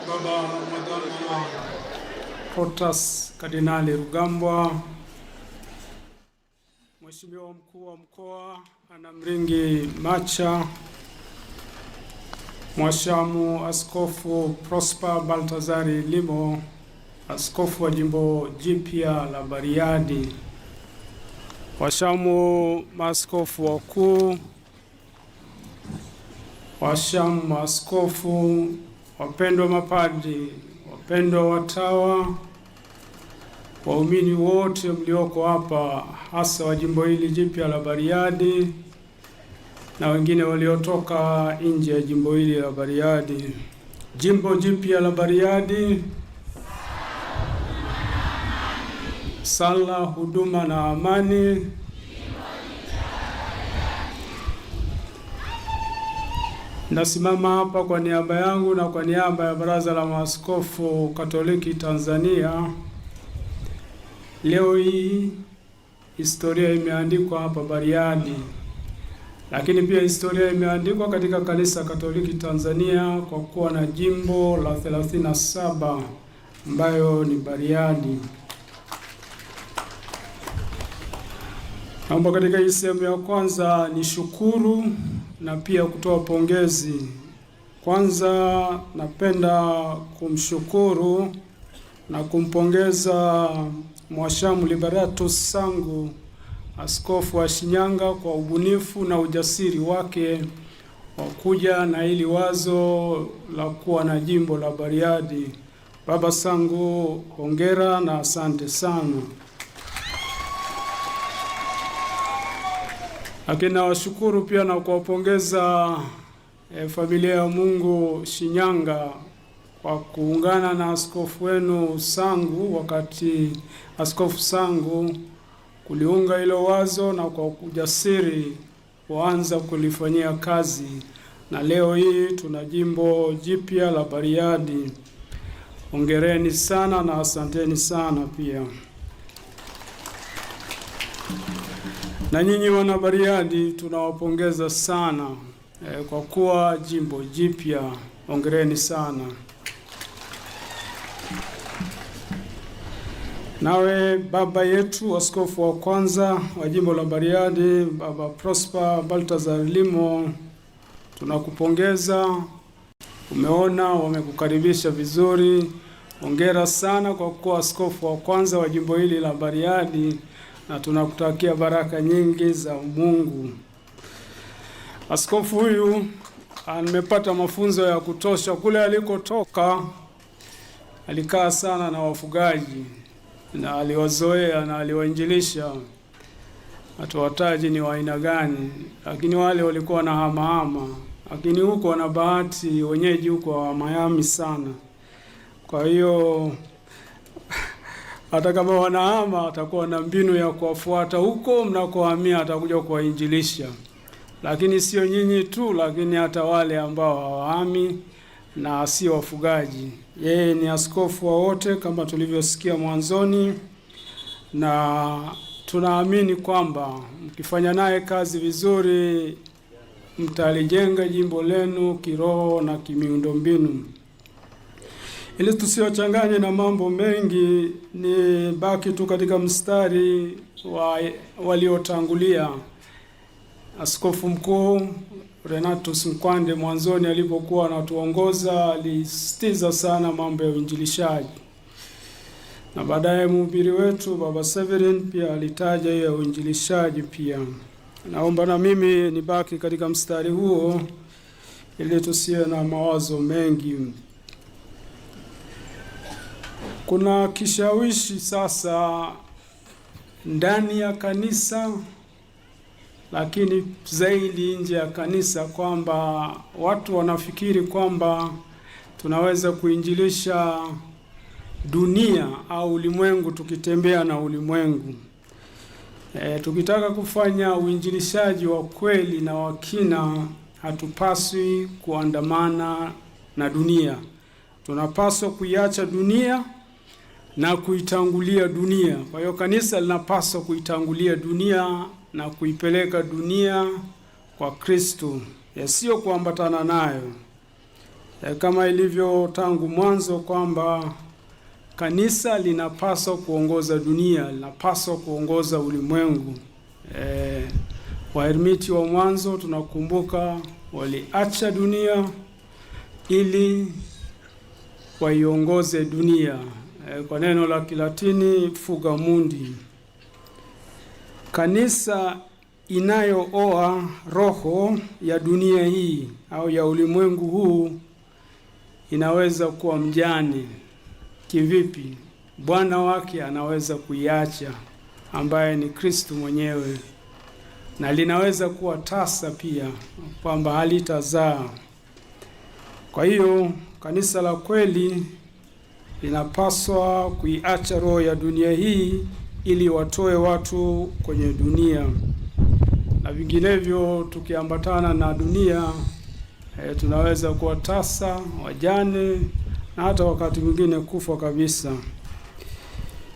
Baba Mwadhama Protas Kardinali Rugambwa, Mheshimiwa Mkuu wa Mkoa Anamringi Macha, Mwashamu Askofu Prosper Baltazari Limo, Askofu wa Jimbo Jipya la Bariadi, washamu maaskofu wakuu, washamu maaskofu, wapendwa mapadri, wapendwa watawa, waumini wote mlioko hapa, hasa wa jimbo hili jipya la Bariadi na wengine waliotoka nje ya jimbo hili la Bariadi. Jimbo jipya la Bariadi, sala, huduma na amani. Nasimama hapa kwa niaba yangu na kwa niaba ya Baraza la Maaskofu Katoliki Tanzania. Leo hii historia imeandikwa hapa Bariadi, lakini pia historia imeandikwa katika Kanisa Katoliki Tanzania kwa kuwa na jimbo la 37 ambayo ni Bariadi. Naomba katika hii sehemu ya kwanza ni shukuru na pia kutoa pongezi. Kwanza napenda kumshukuru na kumpongeza Mwashamu Liberatus Sangu, askofu wa Shinyanga, kwa ubunifu na ujasiri wake wa kuja na hili wazo la kuwa na jimbo la Bariadi. Baba Sangu, hongera na asante sana. Lakini nawashukuru pia na kuwapongeza familia ya Mungu Shinyanga kwa kuungana na askofu wenu Sangu, wakati Askofu Sangu kuliunga hilo wazo na kwa ujasiri kuanza kulifanyia kazi, na leo hii tuna jimbo jipya la Bariadi. Hongereni sana na asanteni sana pia. Na nyinyi wana Bariadi tunawapongeza sana kwa kuwa jimbo jipya. Hongereni sana. Nawe baba yetu askofu wa kwanza wa jimbo la Bariadi, Baba Prosper Baltazar Limo, tunakupongeza. Umeona wamekukaribisha vizuri. Hongera sana kwa kuwa askofu wa kwanza wa jimbo hili la Bariadi, na tunakutakia baraka nyingi za Mungu. Askofu huyu amepata mafunzo ya kutosha kule alikotoka. Alikaa sana na wafugaji na aliwazoea na aliwainjilisha. Hatuwataji ni wa aina gani, lakini wale walikuwa na hamahama. Lakini huko wana bahati, wenyeji huko wa Miami sana. Kwa hiyo hata kama wanahama atakuwa na mbinu ya kuwafuata huko mnakohamia, atakuja kuwainjilisha. Lakini sio nyinyi tu, lakini hata wale ambao hawahami na si wafugaji. Yeye ni askofu wa wote kama tulivyosikia mwanzoni, na tunaamini kwamba mkifanya naye kazi vizuri mtalijenga jimbo lenu kiroho na kimiundombinu. Ili tusiwachanganye na mambo mengi, ni baki tu katika mstari waliotangulia. Askofu Mkuu Renatus Nkwande mwanzoni alipokuwa anatuongoza alisitiza sana mambo ya uinjilishaji, na baadaye mhubiri wetu Baba Severin pia alitaja hiyo uinjilishaji pia. Naomba na mimi nibaki katika mstari huo ili tusiwe na mawazo mengi. Kuna kishawishi sasa ndani ya kanisa, lakini zaidi nje ya kanisa, kwamba watu wanafikiri kwamba tunaweza kuinjilisha dunia au ulimwengu tukitembea na ulimwengu. Tukitaka kufanya uinjilishaji wa kweli na wa kina, hatupaswi kuandamana na dunia. Tunapaswa kuiacha dunia na kuitangulia dunia. Kwa hiyo kanisa linapaswa kuitangulia dunia na kuipeleka dunia kwa Kristo, sio kuambatana nayo. kama ilivyo tangu mwanzo kwamba kanisa linapaswa kuongoza dunia, linapaswa kuongoza ulimwengu. Waermiti wa mwanzo tunakumbuka waliacha dunia ili waiongoze dunia. Kwa neno la Kilatini fuga mundi. Kanisa inayooa roho ya dunia hii au ya ulimwengu huu inaweza kuwa mjane. Kivipi? Bwana wake anaweza kuiacha, ambaye ni Kristo mwenyewe, na linaweza kuwa tasa pia, kwamba halitazaa. Kwa hiyo kanisa la kweli linapaswa kuiacha roho ya dunia hii ili watoe watu kwenye dunia, na vinginevyo tukiambatana na dunia tunaweza kuwa tasa, wajane, na hata wakati mwingine kufa kabisa.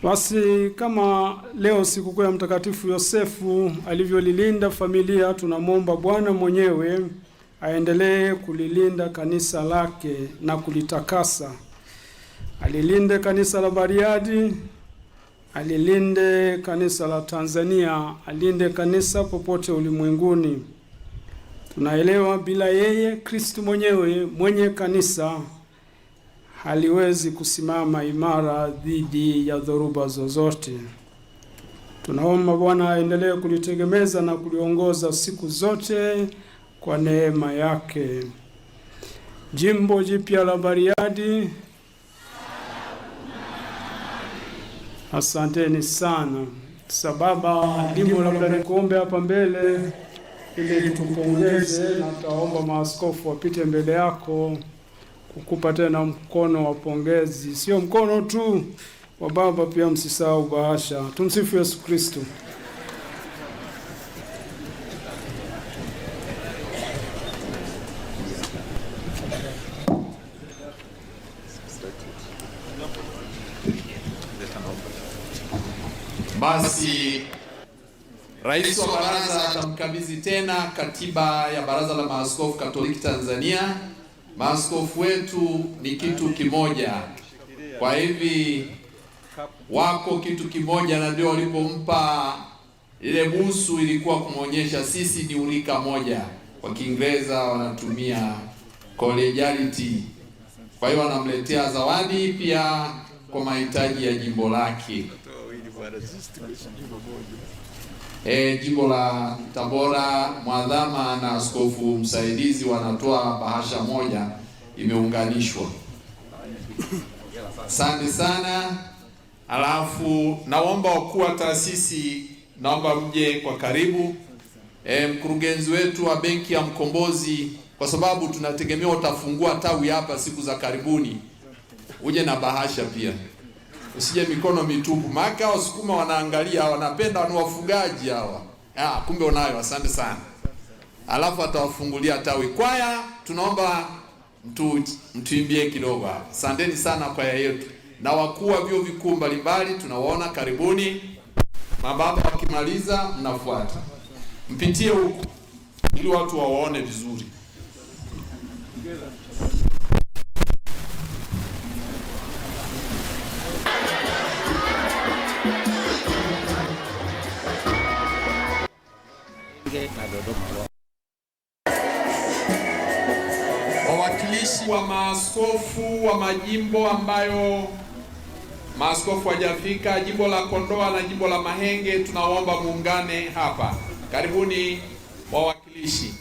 Basi kama leo sikukuu ya Mtakatifu Yosefu alivyolilinda familia, tunamwomba Bwana mwenyewe aendelee kulilinda kanisa lake na kulitakasa. Alilinde kanisa la Bariadi, alilinde kanisa la Tanzania, alinde kanisa popote ulimwenguni. Tunaelewa bila yeye Kristo mwenyewe mwenye kanisa haliwezi kusimama imara dhidi ya dhoruba zozote. Tunaomba Bwana aendelee kulitegemeza na kuliongoza siku zote kwa neema yake. Jimbo jipya la Bariadi, asanteni sana. Baba, ndimo labda nikuombe hapa mbele ili tupongeze, na taomba maaskofu wapite mbele yako kukupa tena mkono wa pongezi. Sio mkono tu wa baba, pia msisahau bahasha. Tumsifu Yesu Kristo. Basi Rais wa Baraza atamkabidhi tena katiba ya Baraza la Maaskofu Katoliki Tanzania. Maaskofu wetu ni kitu kimoja, kwa hivi wako kitu kimoja, na ndio walipompa ile busu ilikuwa kumwonyesha sisi ni ulika moja. Kwa Kiingereza wanatumia collegiality. Kwa hiyo wanamletea zawadi pia kwa mahitaji ya jimbo lake. Jimbo la Tabora, mwadhama na askofu msaidizi wanatoa bahasha moja, imeunganishwa. Asante sana. Alafu naomba wakuu wa taasisi, naomba mje kwa karibu. Mkurugenzi wetu wa benki ya Mkombozi, kwa sababu tunategemea utafungua tawi hapa siku za karibuni, uje na bahasha pia. Usije mikono mitupu, maana Wasukuma wanaangalia, wanapenda wanu wafugaji hawa. Kumbe unayo, asante sana. Alafu atawafungulia tawi. Kwaya, tunaomba mtuimbie kidogo hapa. Asanteni sana kwaya yetu. Na wakuu wa vyuo vikuu mbalimbali tunawaona, karibuni. Mababa wakimaliza mnafuata. Mpitie huku ili watu waone vizuri. Wawakilishi wa maaskofu wa majimbo ambayo maaskofu hajafika, jimbo la Kondoa na jimbo la Mahenge, tunaomba muungane hapa. Karibuni wawakilishi.